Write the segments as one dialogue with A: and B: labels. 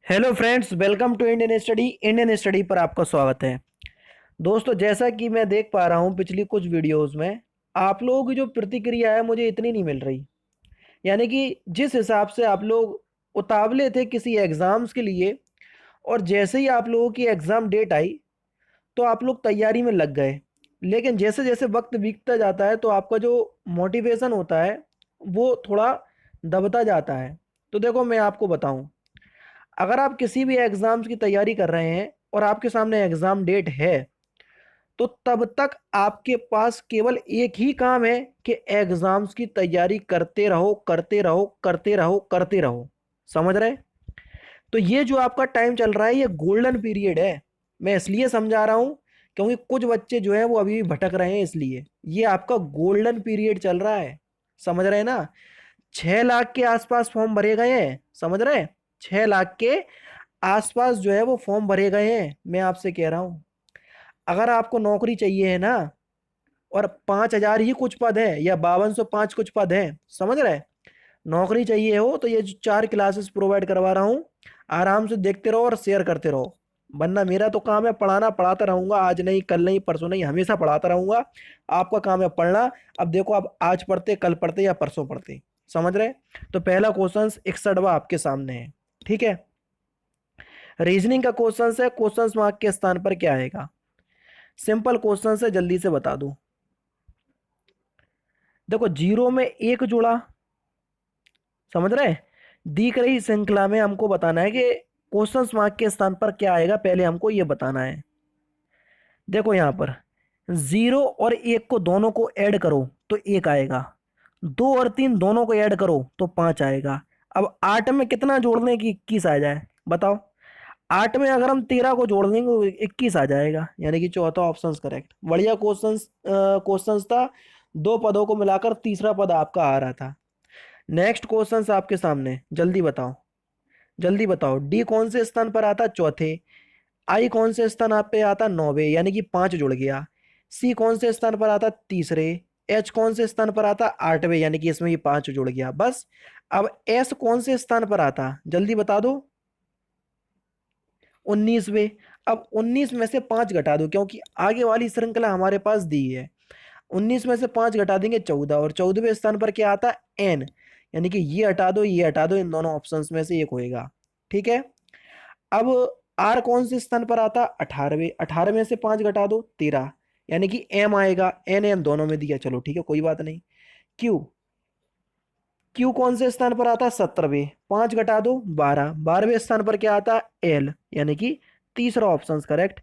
A: Hello friends, welcome to Indian study पर आपका स्वागत है। दोस्तों, जैसा कि मैं देख पा रहा हूं पिछली कुछ वीडियोस में आप लोगों की जो प्रतिक्रिया है मुझे इतनी नहीं मिल रही। यानी कि जिस हिसाब से आप लोग उतावले थे किसी एग्ज़ाम्स के लिए, और जैसे ही आप लोगों की एग्ज़ाम डेट आई तो आप लोग तैयारी में लग गए। लेकिन जैसे जैसे वक्त बीतता जाता है तो आपका जो मोटिवेशन होता है वो थोड़ा दबता जाता है। तो देखो, मैं आपको बताऊं, अगर आप किसी भी एग्ज़ाम्स की तैयारी कर रहे हैं और आपके सामने एग्ज़ाम डेट है तो तब तक आपके पास केवल एक ही काम है कि एग्ज़ाम्स की तैयारी करते रहो, करते रहो, करते रहो, करते रहो। समझ रहे? तो ये जो आपका टाइम चल रहा है ये गोल्डन पीरियड है। मैं इसलिए समझा रहा हूँ क्योंकि कुछ बच्चे जो है वो अभी भी भटक रहे हैं, इसलिए ये आपका गोल्डन पीरियड चल रहा है। समझ रहे हैं ना? 6 लाख के आसपास फॉर्म भरे गए हैं। समझ रहे हैं? 6 लाख के आसपास जो है वो फॉर्म भरे गए हैं। मैं आपसे कह रहा हूं, अगर आपको नौकरी चाहिए है ना, और 5,000 ही कुछ पद है या 5205 कुछ पद है, समझ रहे, नौकरी चाहिए हो तो ये जो 4 क्लासेस प्रोवाइड करवा रहा हूँ, आराम से देखते रहो और शेयर करते रहो। वरना मेरा तो काम है पढ़ाना, पढ़ाता रहूंगा, आज नहीं, कल नहीं, परसों नहीं, हमेशा पढ़ाता रहूंगा। आपका काम है पढ़ना। अब देखो, आप आज पढ़ते, कल पढ़ते या परसों पढ़ते। समझ रहे? तो पहला क्वेश्चन 61वां आपके सामने है। ठीक है? रीजनिंग का क्वेश्चन है, क्वेश्चन मार्क के स्थान पर क्या आएगा? सिंपल क्वेश्चन है, जल्दी से बता दो। देखो, जीरो में एक जुड़ा। समझ रहे? दिख रही श्रृंखला में हमको बताना है कि क्वेश्चन मार्क के स्थान पर क्या आएगा, पहले हमको ये बताना है। देखो यहां पर जीरो और एक को दोनों को ऐड करो तो एक आएगा, 2 और 3 दोनों को ऐड करो तो 5 आएगा। अब 8 में कितना जोड़ दें कि 21 आ जाए? बताओ। 8 में अगर हम 13 को जोड़ देंगे तो 21 आ जाएगा, यानी कि चौथा ऑप्शन करेक्ट। बढ़िया क्वेश्चन था। 2 पदों को मिलाकर तीसरा पद आपका आ रहा था। नेक्स्ट क्वेश्चन आपके सामने, जल्दी बताओ, जल्दी बताओ। डी कौन से स्थान पर आता? चौथे। आई कौन से स्थान आप पे आता? 9वें, यानी कि 5 जुड़ गया। सी कौन से स्थान पर आता? तीसरे। एच कौन से स्थान पर आता? 8वें, यानी कि इसमें भी 5 जुड़ गया, बस। अब एस कौन से स्थान पर आता? जल्दी बता दो। 19वें। अब 19 में से 5 घटा दो, क्योंकि आगे वाली श्रृंखला हमारे पास दी है। 19 में से 5 घटा देंगे 14, और 14वें स्थान पर क्या आता? एन। यानी कि ये हटा दो, ये हटा दो, इन दोनों ऑप्शंस में से एक होएगा। ठीक है? अब आर कौन से स्थान पर आता? 18वें। 18 में से 5 घटा दो, 13, यानी कि एम आएगा। एन एम दोनों में दिया, चलो ठीक है, कोई बात नहीं। क्यू, क्यू कौन से स्थान पर आता? 17वें। 5 घटा दो, 12। 12वें स्थान पर क्या आता? एल, यानी कि तीसरा option correct.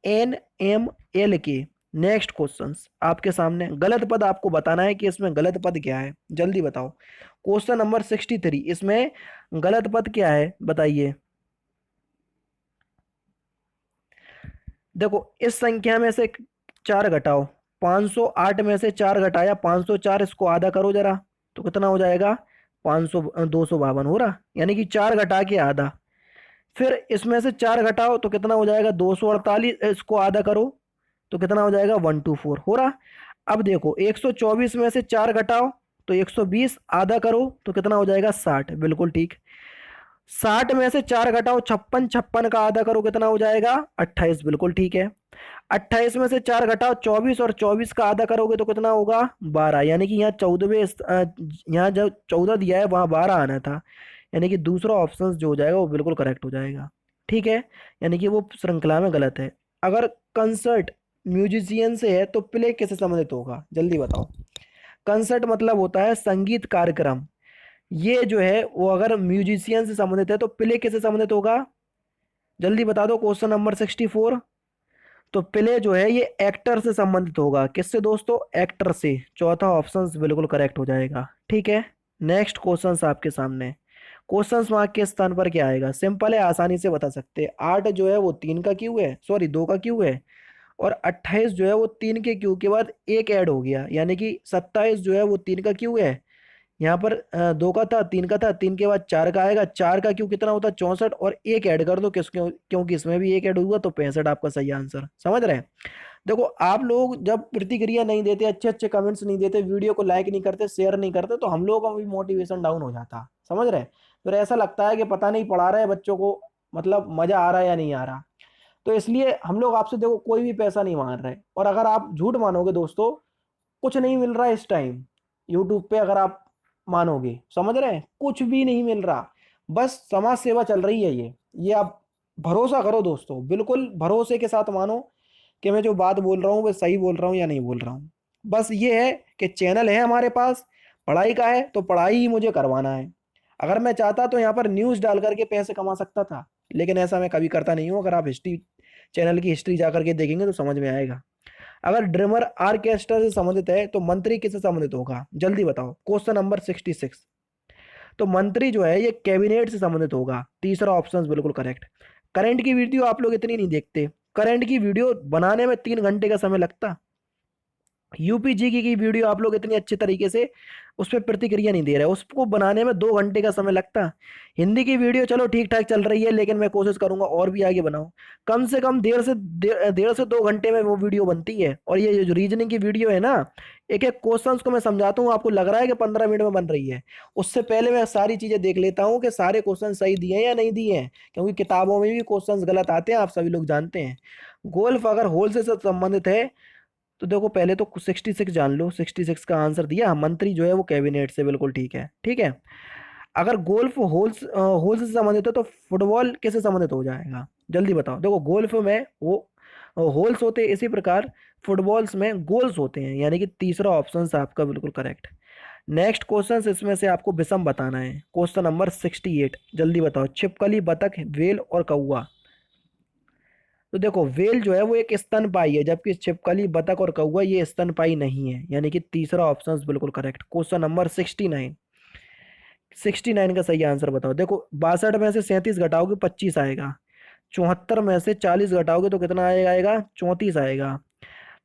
A: N M L के। नेक्स्ट क्वेश्चन आपके सामने, गलत पद आपको बताना है कि इसमें गलत पद क्या है, जल्दी बताओ। क्वेश्चन नंबर 63, इसमें गलत पद क्या है बताइए। देखो, इस संख्या में से 4 घटाओ। 508 में से 4 घटाया 504, इसको आधा करो जरा, तो कितना हो जाएगा? 500, 252 हो रहा, यानी कि 4 घटा के आधा। फिर इसमें से 4 घटाओ तो कितना हो जाएगा? 248, इसको आधा करो तो कितना हो जाएगा? 124 हो रहा। अब देखो, 124 में से 4 घटाओ तो 120, आधा करो तो कितना हो जाएगा? 60, बिल्कुल ठीक। 60 में से 4 घटाओ 56, 56 का आधा करो कितना हो जाएगा? 28, बिल्कुल ठीक है। 28 में से 4 घटाओ 24, और 24 का आधा करोगे तो कितना होगा? 12, यानी कि यहाँ 14वें, यहाँ जो 14 दिया है वहाँ 12 आना था, यानी कि दूसरा ऑप्शन जो हो जाएगा वो बिल्कुल करेक्ट हो जाएगा। ठीक है? यानी कि वो श्रृंखला में गलत है। अगर कंसर्ट म्यूजिशियन से है तो प्ले किससे संबंधित होगा, जल्दी बताओ। कंसर्ट मतलब होता है संगीत कार्यक्रम। ये जो है वो अगर म्यूजिशियन से संबंधित है तो प्ले किससे संबंधित होगा? जल्दी बता दो। Question number 64। तो प्ले जो है ये एक्टर से संबंधित होगा। किससे दोस्तों? एक्टर से। चौथा ऑप्शन बिल्कुल करेक्ट हो जाएगा। ठीक है? नेक्स्ट क्वेश्चन आपके सामने, क्वेश्चन मार्क के स्थान पर क्या आएगा? सिंपल है, आसानी से बता सकते हैं। 8 जो है वो 3 का क्यू है, सॉरी 2 का क्यू है, और 28 जो है वो 3 के क्यू के बाद एक ऐड हो गया, यानी कि 27 जो है वो 3 का क्यू है। यहाँ पर 2 का था, 3 का था, 3 के बाद 4 का आएगा। 4 का क्यू कितना होता है? 64, और एक ऐड कर दो किस क्योंकि इसमें भी एक ऐड हुआ तो 65 आपका सही आंसर। समझ रहे हैं? देखो, आप लोग जब प्रतिक्रिया नहीं देते, अच्छे अच्छे कमेंट्स नहीं देते, वीडियो को लाइक नहीं करते, शेयर नहीं करते, तो हम लोगों का भी मोटिवेशन डाउन हो जाता। समझ रहे हैं? फिर ऐसा लगता है कि पता नहीं पढ़ा रहे बच्चों को, मतलब मज़ा आ रहा है या नहीं आ रहा। तो इसलिए हम लोग आपसे देखो कोई भी पैसा नहीं मांग रहे, और अगर आप झूठ मानोगे दोस्तों, कुछ नहीं मिल रहा है इस टाइम यूट्यूब पे, अगर आप मानोगे, समझ रहे हैं, कुछ भी नहीं मिल रहा, बस समाज सेवा चल रही है ये आप भरोसा करो दोस्तों, बिल्कुल भरोसे के साथ मानो कि मैं जो बात बोल रहा हूँ वो सही बोल रहा हूँ या नहीं बोल रहा हूँ। बस ये है कि चैनल है हमारे पास, पढ़ाई का है तो पढ़ाई ही मुझे करवाना है। अगर मैं चाहता तो यहाँ पर न्यूज़ डाल करके पैसे कमा सकता था, लेकिन ऐसा मैं कभी करता नहीं हूँ। अगर आप हिस्ट्री, चैनल की हिस्ट्री जा करके देखेंगे तो समझ में आएगा। अगर ड्रमर आर्केस्ट्रा से संबंधित है तो मंत्री किससे संबंधित होगा, जल्दी बताओ। Question number 66। तो मंत्री जो है ये कैबिनेट से संबंधित होगा, तीसरा ऑप्शन बिल्कुल करेक्ट। करंट की वीडियो आप लोग इतनी नहीं देखते, करंट की वीडियो बनाने में 3 घंटे का समय लगता। यूपीजी की वीडियो आप लोग इतनी अच्छे तरीके से उस पर प्रतिक्रिया नहीं दे रहे, उसको बनाने में 2 घंटे का समय लगता। हिंदी की वीडियो चलो ठीक ठाक चल रही है, लेकिन मैं कोशिश करूंगा और भी आगे बनाऊं। कम से कम 1.5 से 2 घंटे में वो वीडियो बनती है। और ये जो रीजनिंग की वीडियो है ना, एक एक क्वेश्चंस को मैं समझाता हूँ, आपको लग रहा है कि 15 मिनट में बन रही है, उससे पहले मैं सारी चीजें देख लेता हूँ कि सारे क्वेश्चन सही दिए हैं या नहीं दिए हैं, क्योंकि किताबों में भी क्वेश्चंस गलत आते हैं, आप सभी लोग जानते हैं। गोल्फ अगर होल से संबंधित है तो देखो पहले तो 66 जान लो, 66 का आंसर दिया, मंत्री जो है वो कैबिनेट से, बिल्कुल ठीक है, ठीक है। अगर गोल्फ होल्स होल्स से संबंधित है तो फुटबॉल कैसे संबंधित हो जाएगा, जल्दी बताओ। देखो गोल्फ में वो होल्स होते हैं, इसी प्रकार फुटबॉल्स में गोल्स होते हैं, यानी कि तीसरा ऑप्शन आपका बिल्कुल करेक्ट। नेक्स्ट क्वेश्चन इसमें से आपको विषम बताना है। क्वेश्चन नंबर 68, जल्दी बताओ। छिपकली, बतख, वेल और कौवा। तो देखो वेल जो है वो एक स्तनपायी है, जबकि छिपकली, बतख और कौवा ये स्तनपायी नहीं है, यानी कि तीसरा ऑप्शन बिल्कुल करेक्ट। क्वेश्चन नंबर 69, 69 का सही आंसर बताओ। देखो 62 में से 37 घटाओगे 25 आएगा, 74 में से 40 घटाओगे तो कितना आएगा 34 आएगा,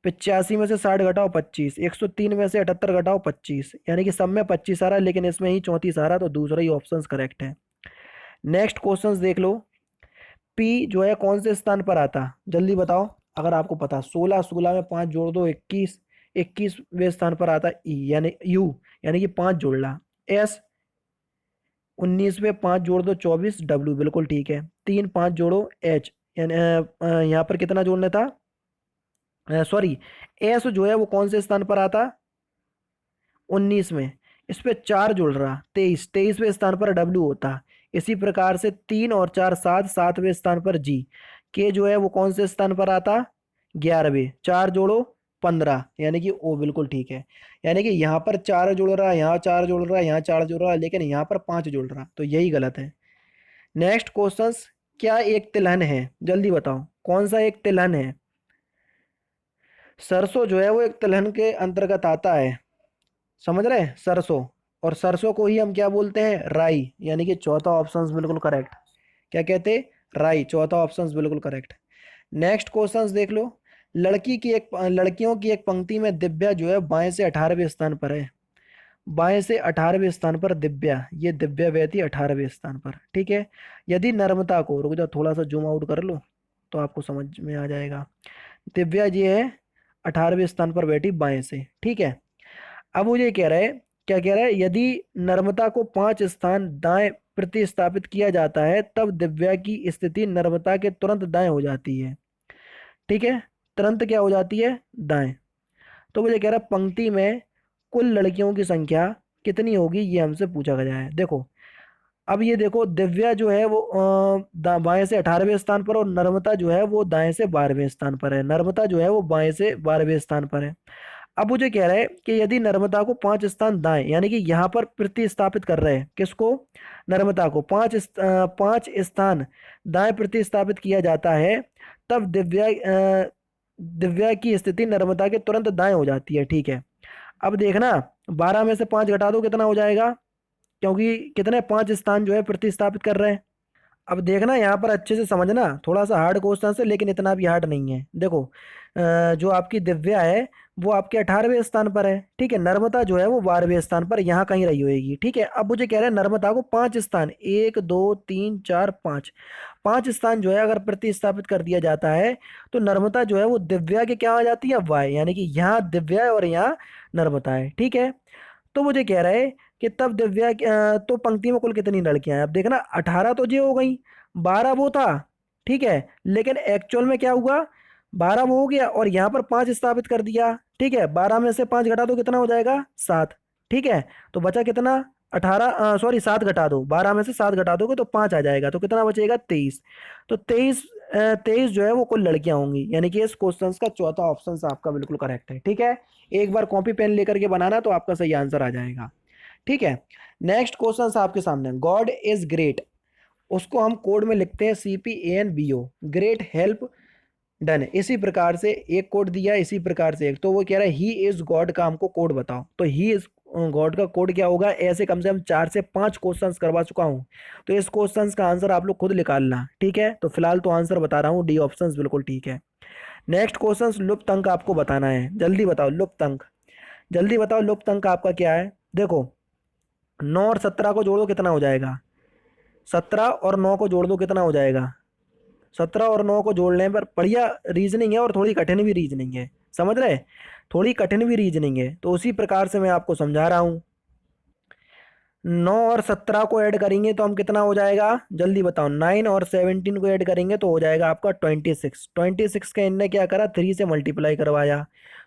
A: 85 में से 60 घटाओ 25, 103 में से 78 घटाओ 25, यानी कि सब में 25 आ रहा है, लेकिन इसमें ही 34 आ रहा है, तो दूसरा ही ऑप्शन करेक्ट है। नेक्स्ट क्वेश्चन देख लो। पी जो है कौन से स्थान पर आता, जल्दी बताओ। अगर आपको पता, 16, 16 में 5 जोड़ दो 21, 21वें स्थान पर आता ई, यानी यू, यानी कि 5 जोड़ ला। एस, 19 में 5 जोड़ दो 24, डब्ल्यू, बिल्कुल ठीक है। 3, 5 जोड़ो एच, यानी यहाँ पर कितना जोड़ना था, सॉरी, एस जो है वो कौन से स्थान पर आता, 19 में, इस पे 4 जुड़ रहा, 23, 23वें स्थान पर डब्ल्यू होता। इसी प्रकार से 3 और 4 7, 7वें स्थान पर जी। के जो है वो कौन से स्थान पर आता, 11वें, 4 जोड़ो 15, यानी कि ओ, बिल्कुल ठीक है। यानी कि यहाँ पर 4 जुड़ रहा है, यहाँ 4 जुड़ रहा है, यहाँ 4 जुड़ रहा है, लेकिन यहाँ पर 5 जुड़ रहा, तो यही गलत है। नेक्स्ट क्वेश्चन, क्या एक तिलहन है, जल्दी बताओ कौन सा एक तिलहन है। सरसों जो है वो एक तिलहन के अंतर्गत आता है, समझ रहे हैं, सरसों। और सरसों को ही हम क्या बोलते हैं, राई, यानी कि चौथा ऑप्शन बिल्कुल करेक्ट। क्या कहते, राई, चौथा ऑप्शन बिल्कुल करेक्ट। नेक्स्ट क्वेश्चन देख लो। लड़कियों की एक पंक्ति में दिव्या जो है बाएं से 18वें स्थान पर है, बाएं से 18वें स्थान पर दिव्या, ये दिव्या बैठी 18वें स्थान पर, ठीक है। यदि नर्मदा को, रुक जाओ थोड़ा सा जूम आउट कर लो तो आपको समझ में आ जाएगा। दिव्या जी है 18वें स्थान पर बैठी बाएं से, ठीक है। अब वो ये कह रहा है, क्या कह रहा है, यदि नर्मदा को 5 स्थान दाएं प्रतिस्थापित किया जाता है तब दिव्या की स्थिति नर्मदा के तुरंत दाएं हो जाती है, ठीक है। तुरंत क्या हो जाती है, दाएं। तो वो ये कह रहा है पंक्ति में कुल लड़कियों की संख्या कितनी होगी, ये हमसे पूछा गया है। देखो अब ये देखो, दिव्या जो है वो बाएं से 18वें स्थान पर, और नर्मदा जो है वो दाएं से 12वें स्थान पर है, नर्मदा जो है वो बाएं से 12वें स्थान पर है। अब मुझे कह रहा है कि यदि नर्मदा को 5 स्थान दाएं, यानी कि यहाँ पर प्रतिस्थापित कर रहे हैं किसको, नर्मदा को 5 स्थान दाएं प्रतिस्थापित किया जाता है, तब दिव्या की स्थिति नर्मदा के तुरंत दाएं हो जाती है, ठीक है। अब देखना, 12 में से 5 घटा दो कितना हो जाएगा, क्योंकि कितने 5 स्थान जो है प्रतिस्थापित कर रहे हैं। अब देखना यहाँ पर अच्छे से समझना, थोड़ा सा हार्ड क्वेश्चन है लेकिन इतना भी हार्ड नहीं है। देखो जो आपकी दिव्या है वो आपके 18वें स्थान पर है, ठीक है। नर्मदा जो है वो 12वें स्थान पर यहाँ कहीं रही होगी, ठीक है। अब मुझे कह रहे हैं नर्मदा को 5 स्थान, 1 2 3 4 5, 5 स्थान जो है अगर प्रतिस्थापित कर दिया जाता है तो नर्मदा जो है वो दिव्या के क्या आ जाती है, वाय, यानी कि यहाँ दिव्या है और यहाँ नर्मदा है, ठीक है। तो मुझे कह रहा है कि तब तो पंक्ति में कुल कितनी लड़कियां हैं, अब देखना 18 तो ये हो गई, 12 वो था, ठीक है, लेकिन एक्चुअल में क्या हुआ, 12 वो हो गया और यहाँ पर 5 स्थापित कर दिया, ठीक है, 12 में से 5 घटा दो कितना हो जाएगा, 7, ठीक है, तो बचा कितना, 18, सॉरी 7 घटा दो, 12 में से 7 घटा दोगे तो 5 आ जाएगा, तो कितना बचेगा, 23। तो 23, 23 जो है वो कुल लड़कियां होंगी, यानी कि इस क्वेश्चन का चौथा ऑप्शन आपका बिल्कुल करेक्ट है, ठीक है। एक बार कॉपी पेन लेकर के बनाना तो आपका सही आंसर आ जाएगा, ठीक है। नेक्स्ट क्वेश्चन आपके सामने, गॉड इज ग्रेट, उसको हम कोड में लिखते हैं CPANBO, ग्रेट हेल्प डन। इसी प्रकार से एक कोड दिया, इसी प्रकार से एक, तो वो कह रहा है ही इज गॉड का हमको कोड बताओ, तो ही इज गॉड का कोड क्या होगा, ऐसे कम से कम 4 से 5 क्वेश्चंस करवा चुका हूं, तो इस क्वेश्चंस का आंसर आप लोग खुद निकालना, ठीक है। तो फिलहाल तो आंसर बता रहा हूँ, डी ऑप्शन बिल्कुल ठीक है। नेक्स्ट क्वेश्चन, लुप्त अंक आपको बताना है, जल्दी बताओ लुप्त अंक, जल्दी बताओ लुप्त अंक आपका क्या है। देखो 9 और 17 को जोड़ दो कितना हो जाएगा, 17 और 9 को जोड़ दो कितना हो जाएगा, 17 और 9 को जोड़ने पर बढ़िया रीजनिंग है और थोड़ी कठिन भी रीजनिंग है, समझ रहे, थोड़ी कठिन भी रीजनिंग है, तो उसी प्रकार से मैं आपको समझा रहा हूँ। 9 और 17 को ऐड करेंगे तो हम कितना हो जाएगा, जल्दी बताओ, 9 और 17 को ऐड करेंगे तो हो जाएगा आपका 26, 26 का इनने क्या करा, 3 से मल्टीप्लाई करवाया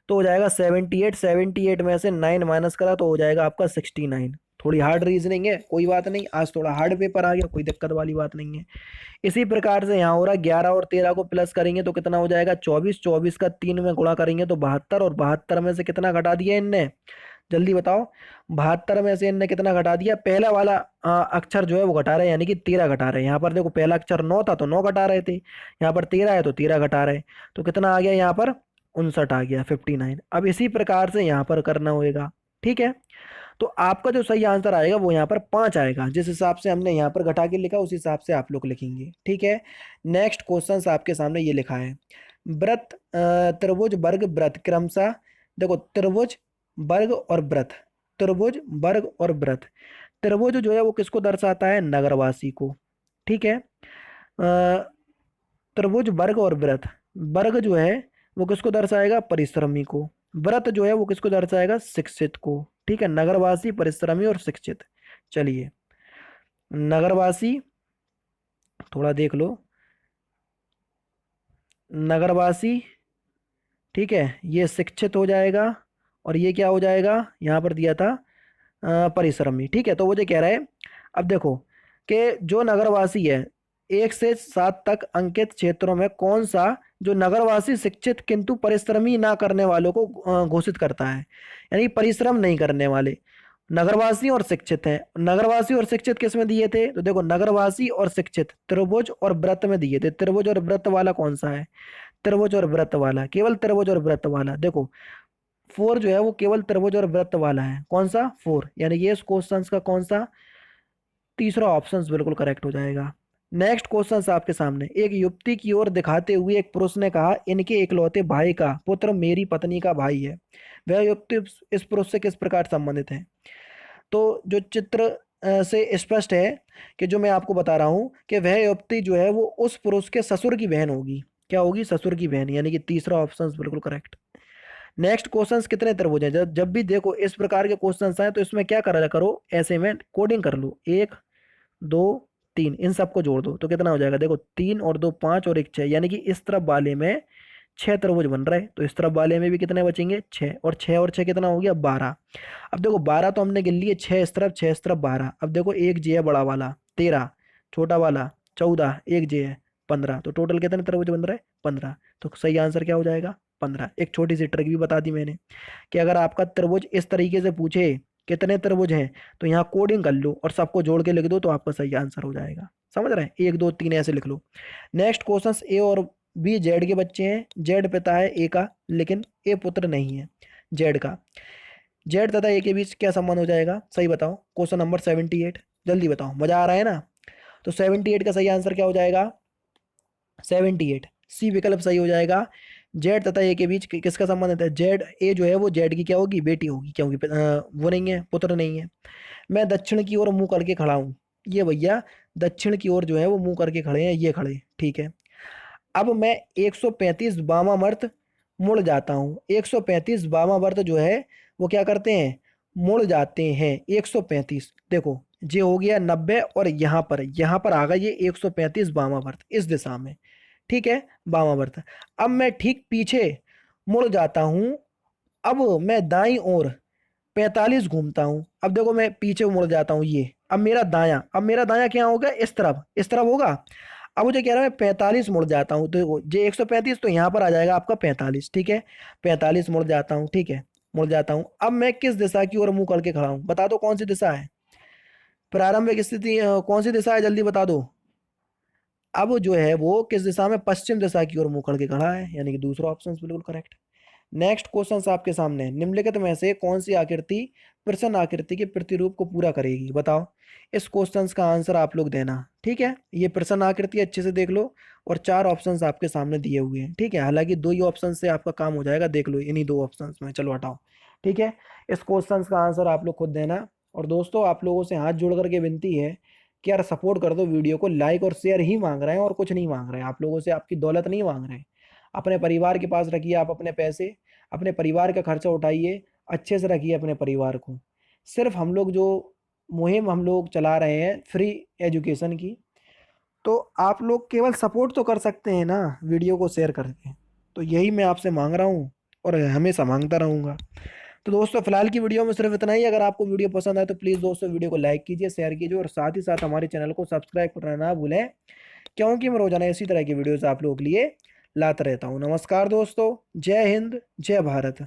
A: तो हो जाएगा 78, 78 में से 9 माइनस करा तो हो जाएगा आपका 69। थोड़ी हार्ड रीजनिंग है, कोई बात नहीं, आज थोड़ा हार्ड पेपर आ गया, कोई दिक्कत वाली बात नहीं है। इसी प्रकार से यहाँ हो रहा है 11 और 13 को प्लस करेंगे तो कितना हो जाएगा 24, 24 का 3 में गुणा करेंगे तो 72, और 72 में से कितना घटा दिया इनने, जल्दी बताओ, 72 में से इनने कितना घटा दिया, पहला वाला अक्षर जो है वो घटा रहे हैं, यानी कि 13 घटा रहे हैं। यहाँ पर देखो पहला अक्षर 9 था तो 9 घटा रहे थे, यहाँ पर 13 है तो 13 घटा रहे, तो कितना आ गया यहाँ पर 59 आ गया, 59। अब इसी प्रकार से यहाँ पर करना होगा, ठीक है। तो आपका जो सही आंसर आएगा वो यहाँ पर 5 आएगा, जिस हिसाब से हमने यहाँ पर घटा के लिखा उस हिसाब से आप लोग लिखेंगे, ठीक है। नेक्स्ट क्वेश्चन आपके सामने ये लिखा है, व्रत, त्रिभुज वर्ग व्रत क्रमशः, देखो त्रिभुज वर्ग और व्रत, त्रिभुज वर्ग और व्रत, त्रिभुज जो है वो किसको दर्शाता है, नगरवासी को, ठीक है। त्रिभुज वर्ग और व्रत, वर्ग जो है वो किसको दर्शाएगा, परिश्रमी को, व्रत जो है वो किसको दर्शाएगा, शिक्षित को, ठीक है, नगरवासी, परिश्रमी और शिक्षित। चलिए नगरवासी थोड़ा देख लो, नगरवासी, ठीक है, ये शिक्षित हो जाएगा, और ये क्या हो जाएगा, यहाँ पर दिया था परिश्रमी, ठीक है। तो वो जो कह रहा है, अब देखो कि जो नगरवासी है 1 से 7 तक अंकित क्षेत्रों में कौन सा जो नगरवासी शिक्षित किंतु परिश्रमी ना करने वालों को घोषित करता है, यानी परिश्रम नहीं करने वाले, नगरवासी और शिक्षित हैं। नगरवासी और शिक्षित किस में दिए थे, तो देखो नगरवासी और शिक्षित त्रिभुज और व्रत में दिए थे, त्रिभुज और व्रत वाला कौन सा है, त्रिभुज और व्रत वाला, केवल त्रिभुज और व्रत वाला, देखो 4 जो है वो केवल त्रिभुज और व्रत वाला है, कौन सा 4, यानी ये इस क्वेश्चन का कौन सा, तीसरा ऑप्शन बिल्कुल करेक्ट हो जाएगा। नेक्स्ट क्वेश्चन आपके सामने, एक युवती की ओर दिखाते हुए एक पुरुष ने कहा, इनके इकलौते भाई का पुत्र मेरी पत्नी का भाई है, वह युवती इस पुरुष से किस प्रकार संबंधित है। तो जो चित्र से स्पष्ट है कि जो मैं आपको बता रहा हूं कि वह युवती जो है वो उस पुरुष के ससुर की बहन होगी, क्या होगी, ससुर की बहन, यानी कि तीसरा ऑप्शन बिल्कुल करेक्ट। नेक्स्ट क्वेश्चंस, कितने त्रिभुज हैं, जब जब भी देखो इस प्रकार के क्वेश्चंस आए तो इसमें क्या करा करो, ऐसे में कोडिंग कर लो, 1 2 3 इन सबको जोड़ दो तो कितना हो जाएगा, देखो 3 और 2 5 और 1 6, यानी कि इस तरफ वाले में 6 त्रिभुज बन रहे हैं, तो इस तरफ वाले में भी कितने बचेंगे, 6, और 6 कितना हो गया, 12। अब देखो 12 तो हमने गिन लिए, 6 इस तरफ 6 इस तरफ 12, अब देखो एक जे है बड़ा वाला 13, छोटा वाला 14, एक जे है 15, तो टोटल कितने त्रिभुज बन रहे हैं, 15। तो सही आंसर क्या हो जाएगा, 15। एक छोटी सी ट्रिक भी बता दी मैंने कि अगर आपका त्रिभुज इस तरीके से पूछे कितने त्रिभुज हैं, तो यहाँ कोडिंग कर लो और सबको जोड़ के लिख दो तो आपका सही आंसर हो जाएगा, समझ रहे हैं, 1 2 3 ऐसे लिख लो। नेक्स्ट क्वेश्चन, ए और बी जेड के बच्चे हैं, जेड पिता है ए का लेकिन ए पुत्र नहीं है जेड का, जेड तथा ए के बीच क्या संबंध हो जाएगा, सही बताओ, क्वेश्चन नंबर 78, जल्दी बताओ, मजा आ रहा है ना। तो 78 का सही आंसर क्या हो जाएगा, 78, सी विकल्प सही हो जाएगा। जेड तथा ए के बीच किसका संबंध है, जेड, ए जो है वो जेड की क्या होगी, बेटी होगी, क्योंकि वो नहीं है, पुत्र नहीं है। मैं दक्षिण की ओर मुंह करके खड़ा हूँ, ये भैया दक्षिण की ओर जो है वो मुंह करके खड़े हैं, ये खड़े, ठीक है। अब मैं 135 वामावर्त मुड़ जाता हूँ, 135 वामावर्त जो है वो क्या करते हैं, मुड़ जाते हैं 135, देखो ये हो गया 90 और यहाँ पर आ गया ये 135 वामावर्त इस दिशा में। ठीक है, वामावर्त। अब मैं ठीक पीछे मुड़ जाता हूं। अब मैं दाईं ओर 45 घूमता हूं। अब देखो मैं पीछे मुड़ जाता हूं, ये अब मेरा दायां क्या होगा, इस तरफ होगा। अब मुझे कह रहा है 45 मुड़ जाता हूँ, तो ये 135 तो यहाँ पर आ जाएगा आपका 45। ठीक है, 45 मुड़ जाता हूँ। ठीक है, मुड़ जाता हूँ। अब मैं किस दिशा की ओर मुंह करके खड़ा हूँ, बता दो कौन सी दिशा है। प्रारंभिक स्थिति कौन सी दिशा है, जल्दी बता दो। अब जो है वो किस दिशा में, पश्चिम दिशा की ओर मुंह करके खड़ा है, यानी कि दूसरा ऑप्शन बिल्कुल करेक्ट। नेक्स्ट क्वेश्चन आपके सामने, निम्नलिखित में से कौन सी आकृति प्रश्न आकृति के प्रतिरूप को पूरा करेगी, बताओ। इस क्वेश्चंस का आंसर आप लोग देना। ठीक है, ये प्रश्न आकृति अच्छे से देख लो, और 4 ऑप्शंस आपके सामने दिए हुए हैं। ठीक है, हालांकि 2 ही ऑप्शन से आपका काम हो जाएगा, देख लो इन्हीं 2 ऑप्शंस में। चलो हटाओ। ठीक है, इस क्वेश्चन का आंसर आप लोग खुद देना। और दोस्तों आप लोगों से हाथ जोड़ करके विनती है कि यार सपोर्ट कर दो, वीडियो को लाइक और शेयर ही मांग रहे हैं और कुछ नहीं मांग रहे हैं, आप लोगों से आपकी दौलत नहीं मांग रहे हैं। अपने परिवार के पास रखिए आप अपने पैसे, अपने परिवार का खर्चा उठाइए, अच्छे से रखिए अपने परिवार को। सिर्फ हम लोग जो मुहिम हम लोग चला रहे हैं फ्री एजुकेशन की, तो आप लोग केवल सपोर्ट तो कर सकते हैं ना, वीडियो को शेयर करके। तो यही मैं आपसे मांग रहा हूँ और हमेशा मांगता रहूँगा। तो दोस्तों फिलहाल की वीडियो में सिर्फ इतना ही। अगर आपको वीडियो पसंद आए तो प्लीज़ दोस्तों वीडियो को लाइक कीजिए, शेयर कीजिए, और साथ ही साथ हमारे चैनल को सब्सक्राइब करना ना भूलें, क्योंकि मैं रोजाना इसी तरह की वीडियोस आप लोगों के लिए लाता रहता हूँ। नमस्कार दोस्तों, जय हिंद, जय भारत।